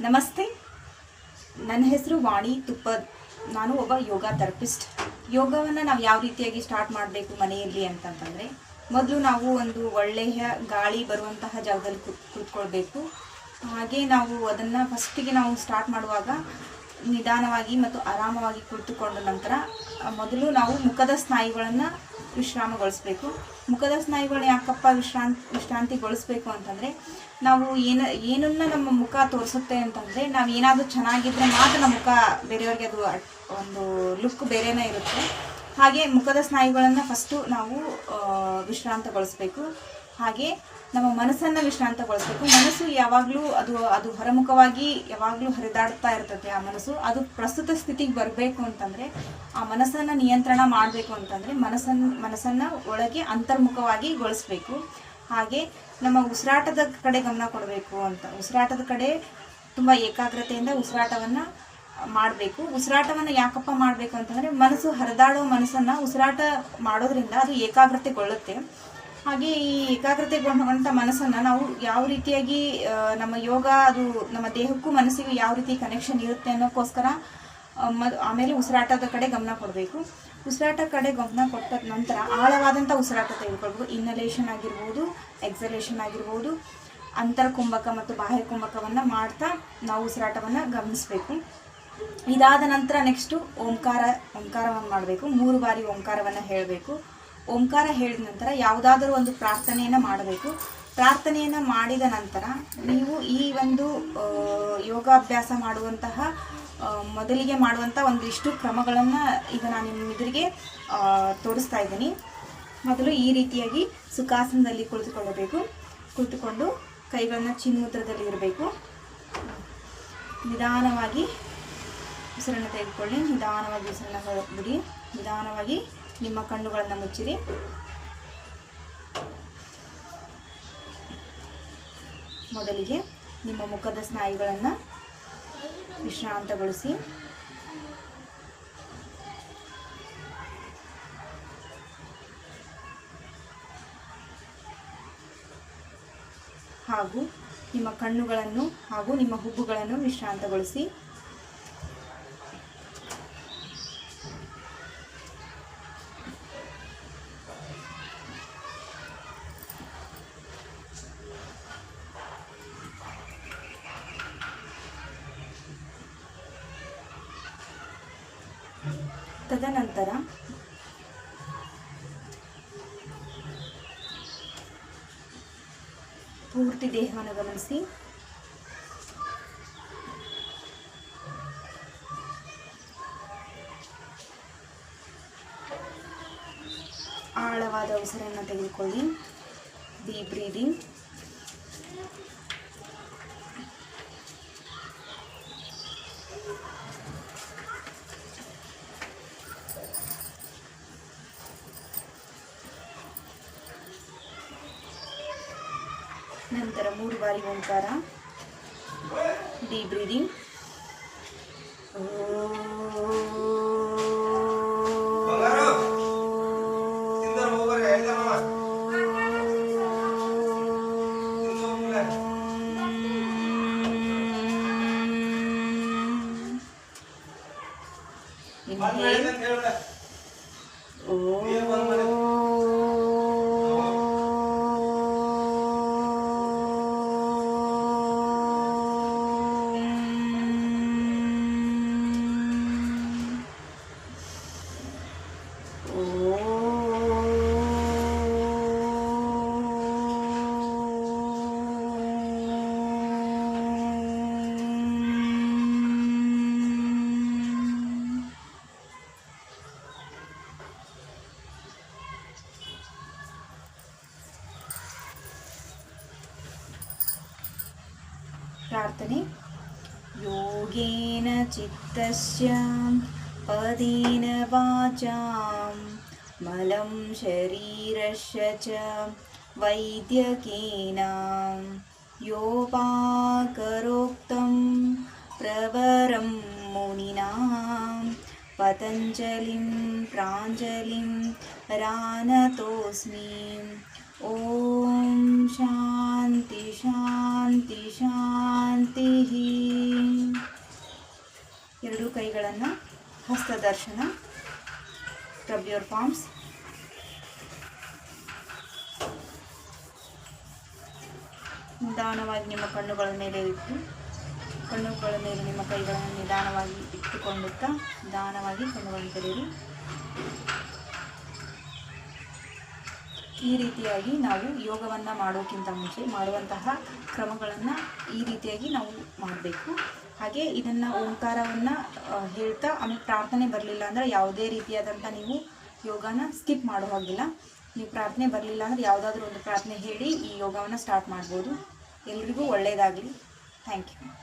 ನಮಸ್ತೆ, ನನ್ನ ಹೆಸರು ವಾಣಿ ತುಪ್ಪದ್. ನಾನು ಒಬ್ಬ ಯೋಗ ಥೆರಪಿಸ್ಟ್. ಯೋಗವನ್ನು ನಾವು ಯಾವ ರೀತಿಯಾಗಿ ಸ್ಟಾರ್ಟ್ ಮಾಡಬೇಕು ಮನೆಯಲ್ಲಿ ಅಂತಂತಂದರೆ, ಮೊದಲು ನಾವು ಒಂದು ಒಳ್ಳೆಯ ಗಾಳಿ ಬರುವಂತಹ ಜಾಗದಲ್ಲಿ ಕೂತ್ಕೊಳ್ಬೇಕು. ಹಾಗೆ ನಾವು ಅದನ್ನು ಫಸ್ಟಿಗೆ ನಾವು ಸ್ಟಾರ್ಟ್ ಮಾಡುವಾಗ ನಿಧಾನವಾಗಿ ಮತ್ತು ಆರಾಮವಾಗಿ ಕುಳಿತುಕೊಂಡ ನಂತರ ಮೊದಲು ನಾವು ಮುಖದ ಸ್ನಾಯುಗಳನ್ನು ವಿಶ್ರಾಮಗೊಳಿಸಬೇಕು. ಮುಖದ ಸ್ನಾಯುಗಳನ್ನ ಯಾಕಪ್ಪ ವಿಶ್ರಾಂತಿಗೊಳಿಸ್ಬೇಕು ಅಂತಂದರೆ, ನಾವು ಏನನ್ನ ನಮ್ಮ ಮುಖ ತೋರಿಸುತ್ತೆ ಅಂತಂದರೆ, ನಾವು ಏನಾದರೂ ಚೆನ್ನಾಗಿದ್ದರೆ ಮಾತ್ರ ನಮ್ಮ ಮುಖ ಬೇರೆಯವ್ರಿಗೆ ಅದು ಒಂದು ಲುಕ್ ಬೇರೆನೇ ಇರುತ್ತೆ. ಹಾಗೆ ಮುಖದ ಸ್ನಾಯುಗಳನ್ನು ಫಸ್ಟು ನಾವು ವಿಶ್ರಾಂತಗೊಳಿಸ್ಬೇಕು. ಹಾಗೆ ನಮ್ಮ ಮನಸ್ಸನ್ನು ವಿಶ್ರಾಂತಗೊಳಿಸ್ಬೇಕು. ಮನಸ್ಸು ಯಾವಾಗಲೂ ಅದು ಹೊರಮುಖವಾಗಿ ಯಾವಾಗಲೂ ಹರಿದಾಡ್ತಾ ಇರ್ತದೆ. ಆ ಮನಸ್ಸು ಅದು ಪ್ರಸ್ತುತ ಸ್ಥಿತಿಗೆ ಬರಬೇಕು ಅಂತಂದರೆ, ಆ ಮನಸ್ಸನ್ನು ನಿಯಂತ್ರಣ ಮಾಡಬೇಕು ಅಂತಂದರೆ ಮನಸ್ಸನ್ನು ಒಳಗೆ ಅಂತರ್ಮುಖವಾಗಿ ಗೊಳಿಸ್ಬೇಕು. ಹಾಗೆ ನಮ್ಮ ಉಸಿರಾಟದ ಕಡೆ ಗಮನ ಕೊಡಬೇಕು ಅಂತ. ಉಸಿರಾಟದ ಕಡೆ ತುಂಬ ಏಕಾಗ್ರತೆಯಿಂದ ಉಸಿರಾಟವನ್ನು ಮಾಡಬೇಕು. ಉಸಿರಾಟವನ್ನು ಯಾಕಪ್ಪ ಮಾಡಬೇಕು ಅಂತಂದರೆ, ಮನಸ್ಸು ಹರಿದಾಡೋ ಮನಸ್ಸನ್ನು ಉಸಿರಾಟ ಮಾಡೋದ್ರಿಂದ ಅದು ಏಕಾಗ್ರತೆಗೊಳ್ಳುತ್ತೆ. ಹಾಗೆ ಈ ಏಕಾಗ್ರತೆಗೊಂಡ ಮನಸ್ಸನ್ನು ನಾವು ಯಾವ ರೀತಿಯಾಗಿ ನಮ್ಮ ಯೋಗ ಅದು ನಮ್ಮ ದೇಹಕ್ಕೂ ಮನಸ್ಸಿಗೂ ಯಾವ ರೀತಿ ಕನೆಕ್ಷನ್ ಇರುತ್ತೆ ಅನ್ನೋಕ್ಕೋಸ್ಕರ ಆಮೇಲೆ ಉಸಿರಾಟದ ಕಡೆ ಗಮನ ಕೊಡಬೇಕು. ಉಸಿರಾಟ ಕಡೆ ಗಮನ ಕೊಟ್ಟ ನಂತರ ಆಳವಾದಂಥ ಉಸಿರಾಟ ತೆಗೆದುಕೊಳ್ಬೇಕು. ಇನ್ನಲೇಷನ್ ಆಗಿರ್ಬೋದು, ಎಕ್ಸಲೇಷನ್ ಆಗಿರ್ಬೋದು, ಅಂತರ್ಕುಂಭಕ ಮತ್ತು ಬಾಹ್ಯ ಕುಂಭಕವನ್ನು ಮಾಡ್ತಾ ನಾವು ಉಸಿರಾಟವನ್ನು ಗಮನಿಸಬೇಕು. ಇದಾದ ನಂತರ ನೆಕ್ಸ್ಟು ಓಂಕಾರವನ್ನು ಮಾಡಬೇಕು. 3 ಬಾರಿ ಓಂಕಾರವನ್ನು ಹೇಳಬೇಕು. ಓಂಕಾರ ಹೇಳಿದ ನಂತರ ಯಾವುದಾದರೂ ಒಂದು ಪ್ರಾರ್ಥನೆಯನ್ನು ಮಾಡಬೇಕು. ಪ್ರಾರ್ಥನೆಯನ್ನು ಮಾಡಿದ ನಂತರ ನೀವು ಈ ಒಂದು ಯೋಗಾಭ್ಯಾಸ ಮಾಡುವಂತಹ ಮೊದಲಿಗೆ ಮಾಡುವಂಥ ಒಂದಿಷ್ಟು ಕ್ರಮಗಳನ್ನು ಈಗ ನಾನು ನಿಮ್ಮ ಎದುರಿಗೆ ತೋರಿಸ್ತಾ ಇದ್ದೀನಿ. ಮೊದಲು ಈ ರೀತಿಯಾಗಿ ಸುಖಾಸನದಲ್ಲಿ ಕುಳಿತುಕೊಂಡು ಕೈಗಳನ್ನು ಚಿನ್ಮುದ್ರದಲ್ಲಿ ಇರಬೇಕು. ನಿಧಾನವಾಗಿ ಉಸಿರನ್ನು ತೆಗೆದುಕೊಳ್ಳಿ. ನಿಧಾನವಾಗಿ ಉಸಿರನ್ನು ಬಿಡಿ. ನಿಧಾನವಾಗಿ ನಿಮ್ಮ ಕಣ್ಣುಗಳನ್ನು ಮುಚ್ಚಿರಿ. ಮೊದಲಿಗೆ ನಿಮ್ಮ ಮುಖದ ಸ್ನಾಯುಗಳನ್ನು ವಿಶ್ರಾಂತಗೊಳಿಸಿ. ಹಾಗೂ ನಿಮ್ಮ ಕಣ್ಣುಗಳನ್ನು ಹಾಗೂ ನಿಮ್ಮ ಹುಬ್ಬುಗಳನ್ನು ವಿಶ್ರಾಂತಗೊಳಿಸಿ. ತದನಂತರ ಪೂರ್ತಿ ದೇಹವನ್ನು ಗಮನಿಸಿ. ಆಳವಾದ ಉಸಿರನ್ನು ತೆಗೆದುಕೊಳ್ಳಿ. Deep breathing. ನಂತರ 3 ಬಾರಿ ಓಂಕಾರ. Deep breathing. ಪ್ರಾರ್ಥನೆ. ಯೋಗೇನ ಚಿತ್ತಸ್ಯ ಪದೇನ ವಾಚಾಂ ಮಲಂ ಶರೀರಸ್ಯ ಚ ವೈದ್ಯಕೇನ ಯೋಪಾಕರೋಕ್ತಂ ಪ್ರವರಂ ಮುನಿನಾ ಪತಂಜಲಿಂ ಪ್ರಾಂಜಲಿಂ ರಾನತೋಸ್ಮಿ. ಓಂ ಶಾಂತಿ ಶಾಂತಿ ಶಾಂತಿ. ಕೈಗಳನ್ನು ಹಸ್ತದರ್ಶನ. Rub your palms. ನಿಧಾನವಾಗಿ ನಿಮ್ಮ ಕಣ್ಣುಗಳ ಮೇಲೆ ಇಟ್ಟು, ಕಣ್ಣುಗಳ ಮೇಲೆ ನಿಮ್ಮ ಕೈಗಳನ್ನು ನಿಧಾನವಾಗಿ ಇಟ್ಟುಕೊಳ್ಳುತ್ತಾ ನಿಧಾನವಾಗಿ ಕಣ್ಣುಗಳನ್ನು ತೆರೆಯಿರಿ. ಈ ರೀತಿಯಾಗಿ ನಾವು ಯೋಗವನ್ನು ಮಾಡೋಕ್ಕಿಂತ ಮುಂಚೆ ಮಾಡುವಂತಹ ಕ್ರಮಗಳನ್ನು ಈ ರೀತಿಯಾಗಿ ನಾವು ಮಾಡಬೇಕು. ಹಾಗೆ ಇದನ್ನು ಓಂಕಾರವನ್ನು ಹೇಳ್ತಾ ಆಮೇಲೆ ಪ್ರಾರ್ಥನೆ ಬರಲಿಲ್ಲ ಅಂದರೆ ಯಾವುದೇ ರೀತಿಯಾದಂಥ ನೀವು ಯೋಗನ ಸ್ಕಿಪ್ ಮಾಡೋ ಹಾಗಿಲ್ಲ. ನೀವು ಪ್ರಾರ್ಥನೆ ಬರಲಿಲ್ಲ ಅಂದರೆ ಯಾವುದಾದ್ರೂ ಒಂದು ಪ್ರಾರ್ಥನೆ ಹೇಳಿ ಈ ಯೋಗವನ್ನು ಸ್ಟಾರ್ಟ್ ಮಾಡ್ಬೋದು. ಎಲ್ರಿಗೂ ಒಳ್ಳೆಯದಾಗಲಿ. Thank you.